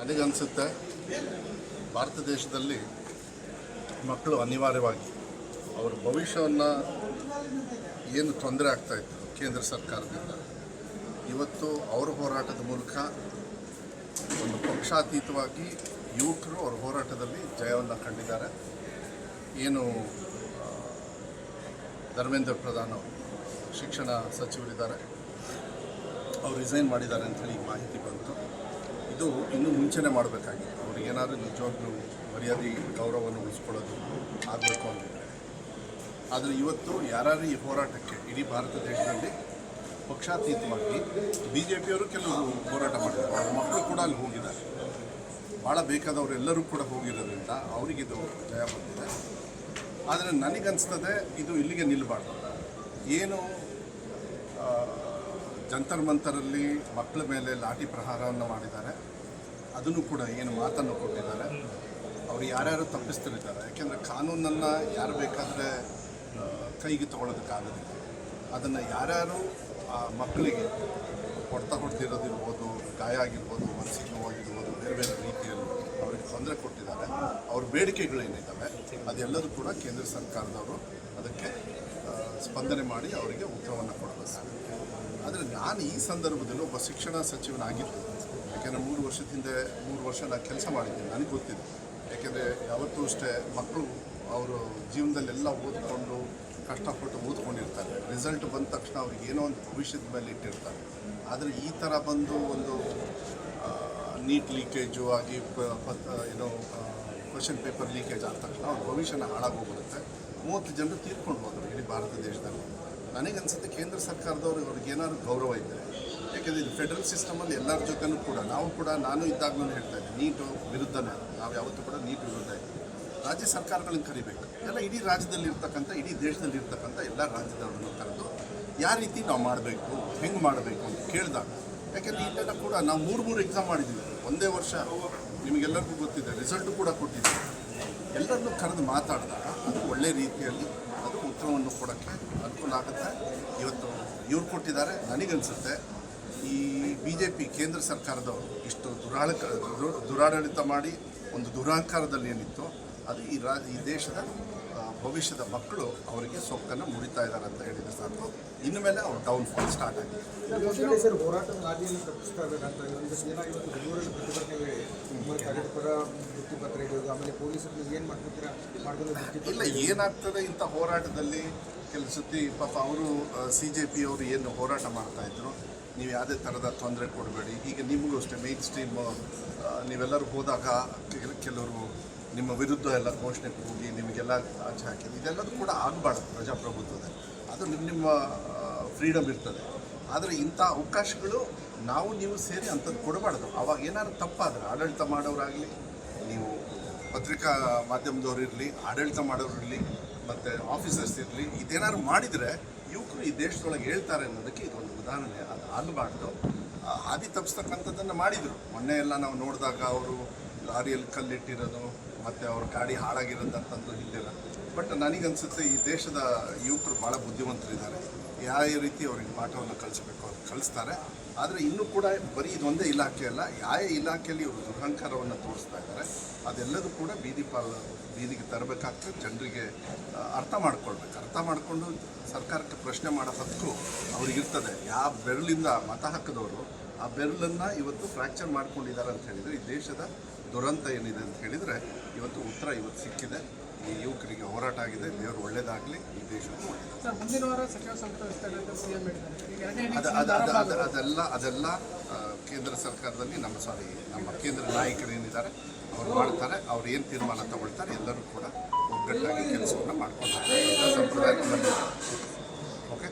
ನನಗನ್ಸುತ್ತೆ ಭಾರತ ದೇಶದಲ್ಲಿ ಮಕ್ಕಳು ಅನಿವಾರ್ಯವಾಗಿ ಅವರ ಭವಿಷ್ಯವನ್ನು ಏನು ತೊಂದರೆ ಆಗ್ತಾಯಿತ್ತು ಕೇಂದ್ರ ಸರ್ಕಾರದಿಂದ, ಇವತ್ತು ಅವರ ಹೋರಾಟದ ಮೂಲಕ ಒಂದು ಪಕ್ಷಾತೀತವಾಗಿ ಯುವಕರು ಅವರ ಹೋರಾಟದಲ್ಲಿ ಜಯವನ್ನು ಕಂಡಿದ್ದಾರೆ. ಏನು ಧರ್ಮೇಂದ್ರ ಪ್ರಧಾನ್ ಶಿಕ್ಷಣ ಸಚಿವರಿದ್ದಾರೆ, ಅವರು ರಿಸೈನ್ ಮಾಡಿದ್ದಾರೆ ಅಂಥೇಳಿ ಮಾಹಿತಿ ಬಂತು. ಇದು ಇನ್ನೂ ಮುಂಚೆನೇ ಮಾಡಬೇಕಾಗಿತ್ತು. ಅವ್ರಿಗೆ ಏನಾದರೂ ನಿಜವಾಗ್ಲೂ ಮರ್ಯಾದೆ ಗೌರವವನ್ನು ಉಳಿಸ್ಕೊಳ್ಳೋದು ಆಗಬೇಕು ಅಂತಿದೆ. ಆದರೆ ಇವತ್ತು ಯಾರು ಈ ಹೋರಾಟಕ್ಕೆ ಇಡೀ ಭಾರತ ದೇಶದಲ್ಲಿ ಪಕ್ಷಾತೀತವಾಗಿ BJPಯವರು ಕೆಲವರು ಹೋರಾಟ ಮಾಡಿದ್ದಾರೆ, ಅವ್ರ ಮಕ್ಕಳು ಕೂಡ ಅಲ್ಲಿ ಹೋಗಿದ್ದಾರೆ, ಭಾಳ ಬೇಕಾದವರೆಲ್ಲರೂ ಕೂಡ ಹೋಗಿರೋದ್ರಿಂದ ಅವರಿಗಿದು ಜಯ ಬಂದಿದೆ. ಆದರೆ ನನಗನ್ನಿಸ್ತದೆ ಇದು ಇಲ್ಲಿಗೆ ನಿಲ್ಲಬಾರ್ದು. ಏನು ಜಂತರ್ ಮಂತರಲ್ಲಿ ಮಕ್ಕಳ ಮೇಲೆ ಲಾಠಿ ಪ್ರಹಾರವನ್ನು ಮಾಡಿದ್ದಾರೆ, ಅದನ್ನು ಕೂಡ ಏನು ಮಾತನ್ನು ಕೊಟ್ಟಿದ್ದಾರೆ, ಅವರು ಯಾರ್ಯಾರು ತಪ್ಪಿಸ್ತಿದ್ದಾರೆ. ಯಾಕೆಂದರೆ ಕಾನೂನನ್ನು ಯಾರು ಬೇಕಾದರೆ ಕೈಗೆ ತೊಗೊಳೋದಕ್ಕಾಗೋದಿಲ್ಲ. ಅದನ್ನು ಯಾರ್ಯಾರು ಆ ಮಕ್ಕಳಿಗೆ ಹೊಡೆದಿರೋದಿರ್ಬೋದು, ಗಾಯ ಆಗಿರ್ಬೋದು, ಮನಸ್ಸಿಗೆ ನೋವಾಗಿರ್ಬೋದು, ಬೇರೆ ಬೇರೆ ರೀತಿಯಲ್ಲಿ ಅವರಿಗೆ ತೊಂದರೆ ಕೊಟ್ಟಿದ್ದಾರೆ. ಅವ್ರ ಬೇಡಿಕೆಗಳೇನಿದ್ದಾವೆ ಅದೆಲ್ಲದೂ ಕೂಡ ಕೇಂದ್ರ ಸರ್ಕಾರದವರು ಅದಕ್ಕೆ ಸ್ಪಂದನೆ ಮಾಡಿ ಅವರಿಗೆ ಉತ್ತರವನ್ನು ಕೊಡಬೇಕಾಗುತ್ತೆ. ಆದರೆ ನಾನು ಈ ಸಂದರ್ಭದಲ್ಲಿ ಒಬ್ಬ ಶಿಕ್ಷಣ ಸಚಿವನಾಗಿದ್ದು, ಯಾಕೆಂದರೆ 3 ವರ್ಷ ನಾನು ಕೆಲಸ ಮಾಡಿದ್ದೀನಿ, ನನಗೆ ಗೊತ್ತಿದೆ. ಯಾಕೆಂದರೆ ಯಾವತ್ತೂ ಅಷ್ಟೇ ಮಕ್ಕಳು ಅವರು ಜೀವನದಲ್ಲೆಲ್ಲ ಓದ್ಕೊಂಡು ಕಷ್ಟಪಟ್ಟು ಓದ್ಕೊಂಡಿರ್ತಾರೆ, ರಿಸಲ್ಟ್ ಬಂದ ತಕ್ಷಣ ಅವ್ರಿಗೆ ಏನೋ ಒಂದು ಭವಿಷ್ಯದ ಮೇಲೆ ಇಟ್ಟಿರ್ತಾರೆ. ಆದರೆ ಈ ಥರ ಬಂದು ಒಂದು ನೀಟ್ ಲೀಕೇಜು ಆಗಿ ಏನೋ ಕ್ವಶನ್ ಪೇಪರ್ ಲೀಕೇಜ್ ಆದ ತಕ್ಷಣ ಅವ್ರ ಭವಿಷ್ಯನ ಹಾಳಾಗೋಗ್ಬಿಡುತ್ತೆ. 30 ಜನರು ತೀರ್ಕೊಂಡು ಹೋದರು ಇಡೀ ಭಾರತ ದೇಶದಲ್ಲಿ. ನನಗನ್ಸುತ್ತೆ ಕೇಂದ್ರ ಸರ್ಕಾರದವರು ಅವ್ರಿಗೆ ಏನಾದ್ರು ಗೌರವ ಇದ್ದರೆ, ಯಾಕೆಂದರೆ ಇದು ಫೆಡರಲ್ ಸಿಸ್ಟಮಲ್ಲಿ ಎಲ್ಲರ ಜೊತೆನೂ ಕೂಡ ನಾನು ಇದ್ದಾಗಲೂ ಹೇಳ್ತಾ ಇದ್ದೆ, ನೀಟು ವಿರುದ್ಧನೇ, ನಾವು ಯಾವತ್ತೂ ಕೂಡ ನೀಟ್ ವಿರುದ್ಧ ಇದ್ದೀವಿ. ರಾಜ್ಯ ಸರ್ಕಾರಗಳನ್ನು ಕರಿಬೇಕು, ಎಲ್ಲ ಇಡೀ ರಾಜ್ಯದಲ್ಲಿ ಇರ್ತಕ್ಕಂಥ, ಇಡೀ ದೇಶದಲ್ಲಿ ಇರ್ತಕ್ಕಂಥ ಎಲ್ಲ ರಾಜ್ಯದವ್ರನ್ನು ಕರೆದು ಯಾವ ರೀತಿ ನಾವು ಮಾಡಬೇಕು, ಹೆಂಗೆ ಮಾಡಬೇಕು ಅಂತ ಕೇಳಿದಾಗ. ಯಾಕೆಂದರೆ ಇಲ್ಲೆಲ್ಲ ಕೂಡ ನಾವು 3 ಎಕ್ಸಾಮ್ ಮಾಡಿದ್ದೀವಿ ಒಂದೇ ವರ್ಷ, ನಿಮಗೆಲ್ಲರಿಗೂ ಗೊತ್ತಿದೆ, ರಿಸಲ್ಟು ಕೂಡ ಕೊಟ್ಟಿದ್ದೀವಿ. ಎಲ್ಲರನ್ನೂ ಕರೆದು ಮಾತಾಡಿದಾಗ ಅದು ಒಳ್ಳೆಯ ರೀತಿಯಲ್ಲಿ ಅದು ಉತ್ತರವನ್ನು ಕೊಡೋಕ್ಕೆ ಅನುಕೂಲ ಆಗುತ್ತೆ. ಇವತ್ತು ಇವ್ರು ಕೊಟ್ಟಿದ್ದಾರೆ. ನನಗನ್ಸುತ್ತೆ ಈ BJP ಕೇಂದ್ರ ಸರ್ಕಾರದವರು ಇಷ್ಟು ದುರಾಡಳಿತ ಮಾಡಿ ಒಂದು ದುರಹಂಕಾರದಲ್ಲಿ ಏನಿತ್ತು ಅದು ಈ ದೇಶದ ಭವಿಷ್ಯದ ಮಕ್ಕಳು ಅವರಿಗೆ ಸೊಕ್ಕನ್ನು ಮುರಿತಾ ಇದ್ದಾರೆ ಅಂತ ಹೇಳಿದರೆ ಸಾಕು. ಇನ್ನು ಮೇಲೆ ಅವ್ರ ಡೌನ್ಫಾಲ್ ಸ್ಟಾರ್ಟ್ ಆಗಿದೆ. ಇಲ್ಲ, ಏನಾಗ್ತದೆ ಇಂಥ ಹೋರಾಟದಲ್ಲಿ ಕೆಲವು ಸತಿ ಪಾಪ ಅವರು CJP ಅವರು ಏನು ಹೋರಾಟ ಮಾಡ್ತಾಯಿದ್ರು, ನೀವು ಯಾವುದೇ ಥರದ ತೊಂದರೆ ಕೊಡಬೇಡಿ, ಈಗ ನಿಮಗೂ ಅಷ್ಟೇ ಮೇನ್ ಸ್ಟ್ರೀಮ್ ನೀವೆಲ್ಲರೂ ಹೋದಾಗ ಕೆಲವರು ನಿಮ್ಮ ವಿರುದ್ಧ ಎಲ್ಲ ಘೋಷಣೆ ಕೂಗಿ ನಿಮಗೆಲ್ಲ ಆಚೆ ಹಾಕಿದ್ದು, ಇದೆಲ್ಲದೂ ಕೂಡ ಆಗಬಾರ್ದು ಪ್ರಜಾಪ್ರಭುತ್ವದಲ್ಲಿ. ಅದು ನಿಮ್ಮ ಫ್ರೀಡಮ್ ಇರ್ತದೆ. ಆದರೆ ಇಂಥ ಅವಕಾಶಗಳು ನಾವು ನೀವು ಸೇರಿ ಅಂಥದ್ದು ಕೊಡಬಾರ್ದು. ಆವಾಗ ಏನಾದ್ರು ತಪ್ಪಾದರೆ ಆಡಳಿತ ಮಾಡೋರಾಗಲಿ, ನೀವು ಪತ್ರಿಕಾ ಮಾಧ್ಯಮದವ್ರು ಇರಲಿ, ಆಡಳಿತ ಮಾಡೋರಿರಲಿ, ಮತ್ತು ಆಫೀಸರ್ಸ್ ಇರಲಿ, ಇದೇನಾದ್ರು ಮಾಡಿದರೆ ಯುವಕರು ಈ ದೇಶದೊಳಗೆ ಹೇಳ್ತಾರೆ ಅನ್ನೋದಕ್ಕೆ ಇದೊಂದು ಉದಾಹರಣೆ. ಅದು ಆಗಬಾರ್ದು. ಹಾದಿ ತಪ್ಪಿಸ್ತಕ್ಕಂಥದ್ದನ್ನು ಮಾಡಿದರು. ಮೊನ್ನೆ ಎಲ್ಲ ನಾವು ನೋಡಿದಾಗ ಅವರು ಲಾರಿಯಲ್ಲಿ ಕಲ್ಲಿಟ್ಟಿರೋದು ಮತ್ತು ಅವ್ರ ಗಾಡಿ ಹಾಳಾಗಿರೋದಂತಂದು ಹಿಂದಿಲ್ಲ. ಬಟ್ ನನಗನ್ಸುತ್ತೆ ಈ ದೇಶದ ಯುವಕರು ಭಾಳ ಬುದ್ಧಿವಂತರಿದ್ದಾರೆ. ಯಾವ ರೀತಿ ಅವ್ರಿಗೆ ಪಾಠವನ್ನು ಕಲಿಸ್ಬೇಕು ಅವ್ರು ಕಲಿಸ್ತಾರೆ. ಆದರೆ ಇನ್ನೂ ಕೂಡ ಬರೀ ಇದೊಂದೇ ಇಲಾಖೆ ಅಲ್ಲ, ಯಾವ ಇಲಾಖೆಯಲ್ಲಿ ಇವರು ದುರಹಂಕಾರವನ್ನು ತೋರಿಸ್ತಾ ಇದ್ದಾರೆ. ಅದೆಲ್ಲದೂ ಕೂಡ ಬೀದಿಗೆ ತರಬೇಕಾಗ್ತದೆ. ಜನರಿಗೆ ಅರ್ಥ ಮಾಡಿಕೊಂಡು ಸರ್ಕಾರಕ್ಕೆ ಪ್ರಶ್ನೆ ಮಾಡೋ ಹಕ್ಕು ಅವ್ರಿಗಿರ್ತದೆ. ಯಾವ ಬೆರಳಿಂದ ಮತ ಹಾಕಿದವರು ಆ ಬೆರಳನ್ನು ಇವತ್ತು ಫ್ರ್ಯಾಕ್ಚರ್ ಮಾಡ್ಕೊಂಡಿದ್ದಾರೆ ಅಂತ ಹೇಳಿದರೆ, ಈ ದೇಶದ ದುರಂತ ಏನಿದೆ ಅಂತ ಹೇಳಿದರೆ ಇವತ್ತು ಉತ್ತರ ಸಿಕ್ಕಿದೆ. ಈ ಯುವಕರಿಗೆ ಹೋರಾಟ ಆಗಿದೆ. ದೇವರು ಒಳ್ಳೇದಾಗಲಿ, ಈ ದೇಶಕ್ಕೂ ಅದೆಲ್ಲ ಕೇಂದ್ರ ಸರ್ಕಾರದಲ್ಲಿ ನಮ್ಮ ಕೇಂದ್ರ ನಾಯಕರೇನಿದ್ದಾರೆ ಅವ್ರು ಮಾಡ್ತಾರೆ. ಅವ್ರು ಏನು ತೀರ್ಮಾನ ತಗೊಳ್ತಾರೆ ಎಲ್ಲರೂ ಕೂಡ ಒಗ್ಗಟ್ಟಾಗಿ ಕೆಲಸವನ್ನು ಮಾಡ್ಕೊಳ್ತಾರೆ. ಸಂಪ್ರದಾಯ ಓಕೆ.